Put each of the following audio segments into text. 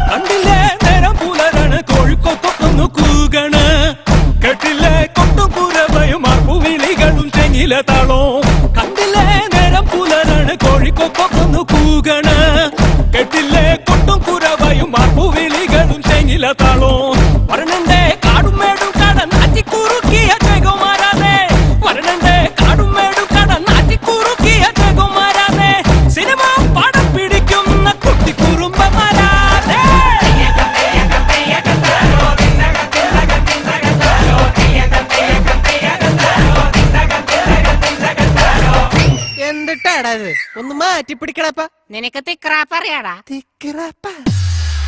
കണ്ടില്ലേ നേരം പുലരാണ് കോഴിക്കൊക്കൊന്നു കൂകണ് കെട്ടില്ലേ കൊട്ടും കുരവയും അർപ്പുവിളികളും ചെങ്ങില താളോ കണ്ടില്ലേ നേരം പുലരാണ് കോഴിക്കൊക്കൊന്നു കൂകണ് കെട്ടില്ലേ കൊട്ടും കുരവയും അർപ്പുവിളികളും ചെങ്ങില താളോ വരണന്റെ കാടും മേടും കടന്നാറ്റി കുറുക്കിയ ജഗമാരാതെ വരണന്റെ കാടും മേടും കടന്നാറ്റി കുറുക്കിയ ജഗമാരാതെ സിനിമ പടം പിടിക്കുന്ന കുട്ടി കുറുമ്പമാരാതെ എന്തിട്ടാടാ ഇത് ഒന്ന് മാറ്റി പിടിക്കണപ്പ നിനക്ക് തിക്രാപ്പ് അറിയാടാ തിക്കറപ്പ.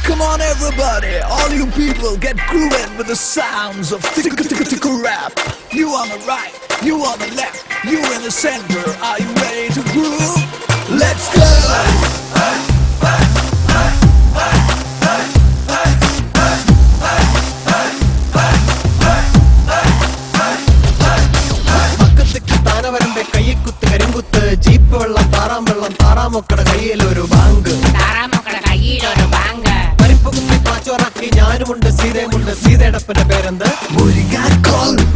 Come on everybody, all you people get grooving with the sounds of tickle rap. You on the right, you on the left, you in the center. Are you ready to groove? Let's go! താനവരന്റെ കയ്യക്കുത്ത് കരിങ്കുത്ത് jeep വെള്ളം താറാം വെള്ളം താറാമൊക്കടെ കയ്യിലൊരു bank താറാമക്കളുടെ കയ്യിലൊരു bank പരിപ്പ് കുത്തി പാച്ചോറാക്കി ഞാനുമുണ്ട് സീതയുമുണ്ട് സീതയടപ്പന്റെ പേരെന്ത്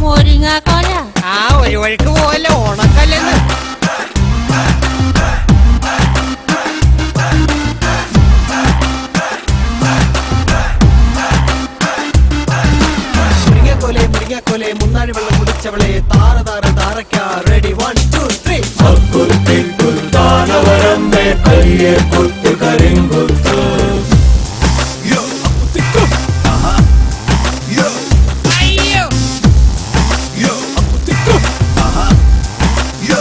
മുരിങ്ങാക്കോല ആ ഒരു വഴിക്ക് പോലെ ഓണക്കല്ലെന്ന് മുരിങ്ങാക്കോലെ മുന്നാഴി വെള്ളം കുടിച്ചവളെ താര താര താരക്ക റെഡി 1 2 3 താനവരന്റെ കയ്യെ കുത്ത് കരിങ്കുത്ത് Yo, tickle. Yo, അയ്യോ yo, tickle. Yo.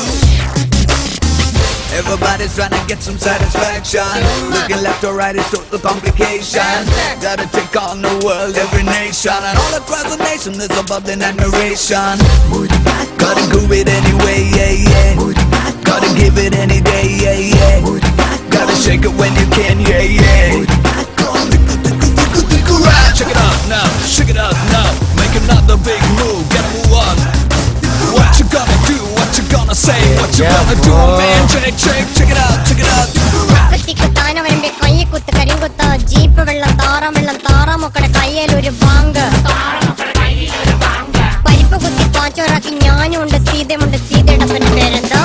Everybody's trying to get some satisfaction. Looking left or right is total complication. Gotta take on the world, every nation, and all across the nation there's a bubbling admiration. Gotta groove it anyway, yeah, yeah. Gotta give it any day, yeah, yeah. Gotta shake it when you can, yeah, yeah. Check it out now, shake it out now. Make another big move, get a move on. What you gonna do, what you gonna say, what you gonna do, man. Check it out, check it out. താനവരന്റെ കയ്യക്കുത്ത് കരിങ്കുത്ത് jeep വെള്ളം താറാം വെള്ളം താറാമക്കളുടെ കയ്യിലൊരു bank പരിപ്പ് കുത്തി പാച്ചോറാക്കി ഞാനുമുണ്ട് സീതയുമുണ്ട് സീതയടപ്പന്റെ പേരെന്താ